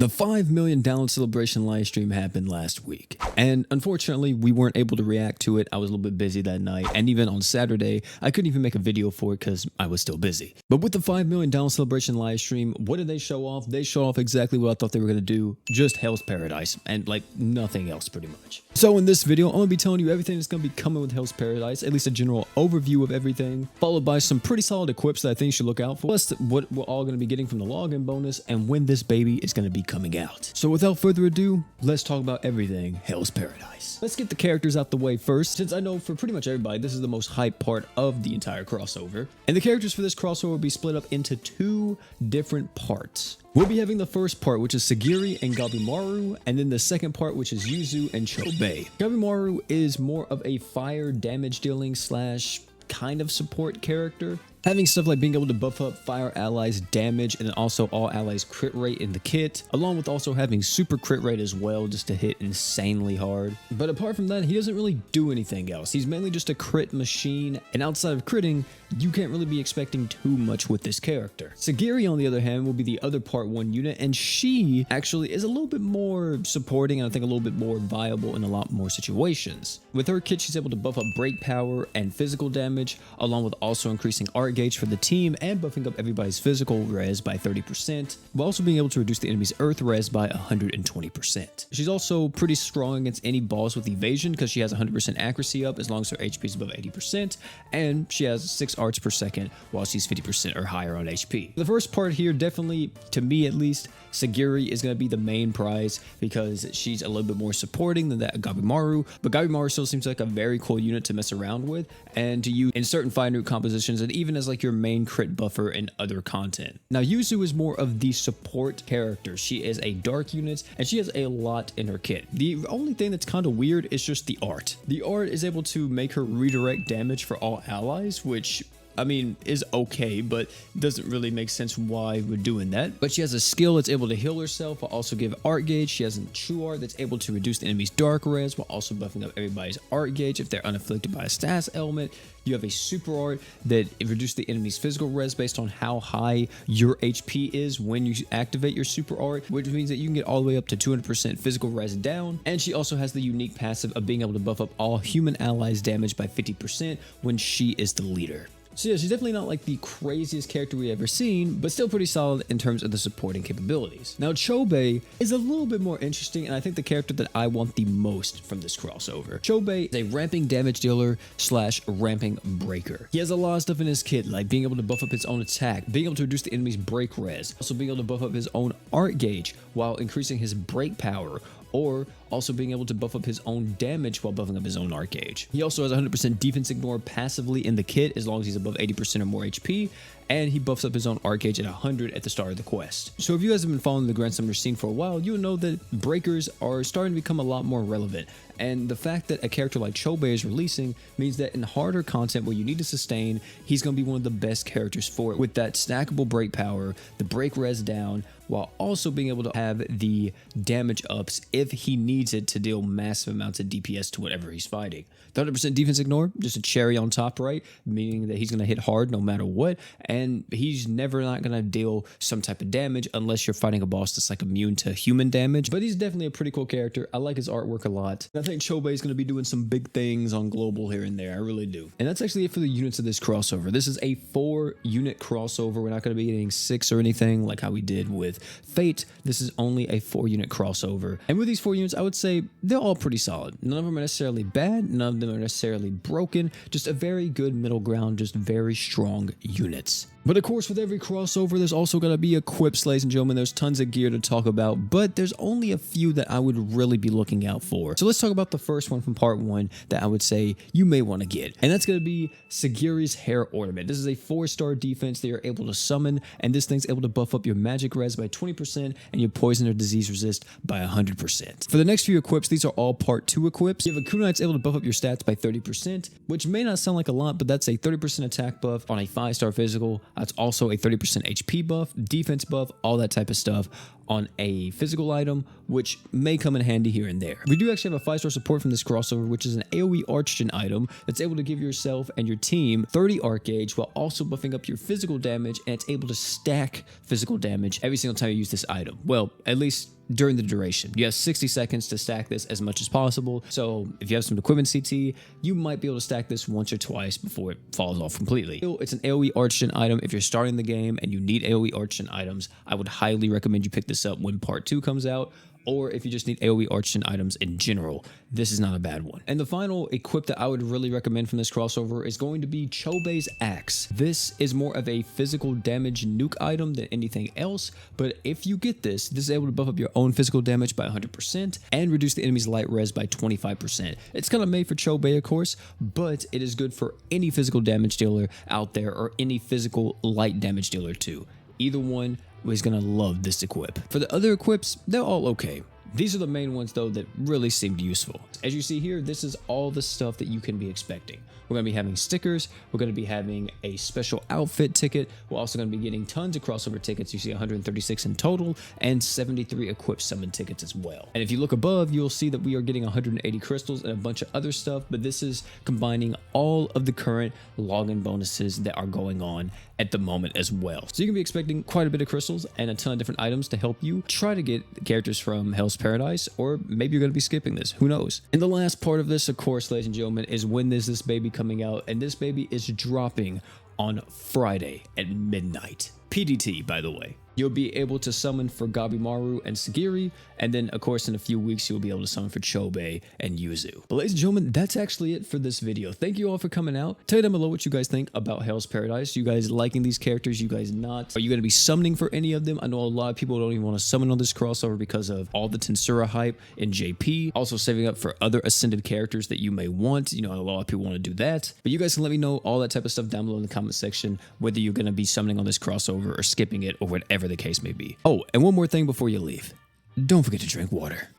The 5 million download celebration live stream happened last week, and unfortunately we weren't able to react to it. I was a little bit busy that night, and even on Saturday I couldn't even make a video for it because I was still busy. But with the 5 million download celebration live stream, what did they show off? They showed off exactly what I thought they were going to do, just Hell's Paradise, and like nothing else pretty much. So in this video I'm going to be telling you everything that's going to be coming with Hell's Paradise, at least a general overview of everything, followed by some pretty solid equips that I think you should look out for, plus what we're all going to be getting from the login bonus, and when this baby is going to be coming out. So without further ado, let's talk about everything Hell's Paradise. Let's get the characters out the way first, since I know for pretty much everybody this is the most hyped part of the entire crossover. And the characters for this crossover will be split up into two different parts. We'll be having the first part, which is Sagiri and Gabimaru, and then the second part, which is Yuzu and Chobei. Gabimaru is more of a fire damage dealing slash kind of support character, having stuff like being able to buff up fire allies damage and then also all allies crit rate in the kit, along with also having super crit rate as well, just to hit insanely hard. But apart from that, he doesn't really do anything else. He's mainly just a crit machine, and outside of critting, you can't really be expecting too much with this character. Sagiri, on the other hand, will be the other part 1 unit, and she actually is a little bit more supporting and I think a little bit more viable in a lot more situations. With her kit, she's able to buff up break power and physical damage, along with also increasing art gauge for the team and buffing up everybody's physical res by 30%, while also being able to reduce the enemy's earth res by 120%. She's also pretty strong against any boss with evasion because she has 100% accuracy up as long as her HP is above 80%, and she has 6 arts per second while she's 50% or higher on HP. The first part here, definitely, to me at least, Sagiri is going to be the main prize because she's a little bit more supporting than that Gabimaru, but Gabimaru still seems like a very cool unit to mess around with and to use in certain fine root compositions and even as like your main crit buffer in other content. Now Yuzu is more of the support character. She is a dark unit and she has a lot in her kit. The only thing that's kind of weird is just the art. The art is able to make her redirect damage for all allies, which I mean, is okay, but doesn't really make sense why we're doing that. But she has a skill that's able to heal herself while also give art gauge. She has a true art that's able to reduce the enemy's dark res while also buffing up everybody's art gauge if they're unafflicted by a status element. You have a super art that reduces the enemy's physical res based on how high your HP is when you activate your super art, which means that you can get all the way up to 200% physical res down. And she also has the unique passive of being able to buff up all human allies damage by 50% when she is the leader. So yeah, she's definitely not like the craziest character we've ever seen, but still pretty solid in terms of the supporting capabilities. Now Chobei is a little bit more interesting, and I think the character that I want the most from this crossover. Chobei is a ramping damage dealer slash ramping breaker. He has a lot of stuff in his kit, like being able to buff up his own attack, being able to reduce the enemy's break res, also being able to buff up his own art gauge while increasing his break power, or also being able to buff up his own damage while buffing up his own art gauge. He also has 100% defense ignore passively in the kit as long as he's above 80% or more HP, and he buffs up his own art gauge at 100 at the start of the quest. So if you guys have been following the Grand Summoner scene for a while, you'll know that breakers are starting to become a lot more relevant. And the fact that a character like Chobei is releasing means that in harder content where you need to sustain, he's going to be one of the best characters for it, with that stackable break power, the break res down, while also being able to have the damage ups if he needs it to deal massive amounts of DPS to whatever he's fighting. The 100% defense ignore, just a cherry on top, right? Meaning that he's going to hit hard no matter what, and he's never not going to deal some type of damage unless you're fighting a boss that's like immune to human damage. But he's definitely a pretty cool character. I like his artwork a lot. I think Chobei is going to be doing some big things on global here and there. I really do. And that's actually it for the units of this crossover. This is a 4-unit crossover. We're not going to be getting 6 or anything like how we did with Fate. This is only a 4-unit crossover. And with these 4 units, I would say they're all pretty solid. None of them are necessarily bad. None of them are necessarily broken. Just a very good middle ground. Just very strong units. But of course, with every crossover, there's also going to be equips, ladies and gentlemen. There's tons of gear to talk about, but there's only a few that I would really be looking out for. So let's talk about the first one from part 1 that I would say you may want to get. And that's going to be Sagiri's hair ornament. This is a 4-star defense that you're able to summon, and this thing's able to buff up your magic res by 20% and your poison or disease resist by 100%. For the next few equips, these are all part 2 equips. You have a kunai that's able to buff up your stats by 30%, which may not sound like a lot, but that's a 30% attack buff on a 5-star physical. That's also a 30% HP buff, defense buff, all that type of stuff. on a physical item, which may come in handy here and there. We do actually have a 5-star support from this crossover, which is an AoE Archgen item that's able to give yourself and your team 30 arc gauge while also buffing up your physical damage, and it's able to stack physical damage every single time you use this item. Well, at least during the duration. You have 60 seconds to stack this as much as possible. So if you have some equipment CT, you might be able to stack this once or twice before it falls off completely. It's an AoE Archgen item. If you're starting the game and you need AoE Archgen items, I would highly recommend you pick this up when part 2 comes out. Or if you just need AoE Archgen items in general, this is not a bad one. And the final equip that I would really recommend from this crossover is going to be Chobei's Axe. This is more of a physical damage nuke item than anything else, but if you get this, this is able to buff up your own physical damage by 100% and reduce the enemy's light res by 25%. It's kind of made for Chobei, of course, but it is good for any physical damage dealer out there or any physical light damage dealer too. Either one is going to love this equip. For the other equips, they're all okay. These are the main ones though that really seemed useful. As you see here, this is all the stuff that you can be expecting. We're going to be having stickers, we're going to be having a special outfit ticket, we're also going to be getting tons of crossover tickets. You see 136 in total and 73 equipped summon tickets as well. And if you look above, you'll see that we are getting 180 crystals and a bunch of other stuff, but this is combining all of the current login bonuses that are going on at the moment as well. So you can be expecting quite a bit of crystals and a ton of different items to help you try to get characters from Hell's Paradise, or maybe you're going to be skipping this, who knows. And the last part of this, of course, ladies and gentlemen, is when is this baby coming out, and this baby is dropping on Friday at midnight. PDT, by the way. You'll be able to summon for Gabimaru and Sagiri, and then of course in a few weeks you'll be able to summon for Chobei and Yuzu. But ladies and gentlemen, that's actually it for this video. Thank you all for coming out. Tell me down below what you guys think about Hell's Paradise. You guys liking these characters? You guys not? Are you going to be summoning for any of them? I know a lot of people don't even want to summon on this crossover because of all the Tensura hype in JP. Also saving up for other ascended characters that you may want. You know, a lot of people want to do that. But you guys can let me know all that type of stuff down below in the comment section, whether you're going to be summoning on this crossover or skipping it or whatever the case may be. Oh, and one more thing before you leave. Don't forget to drink water.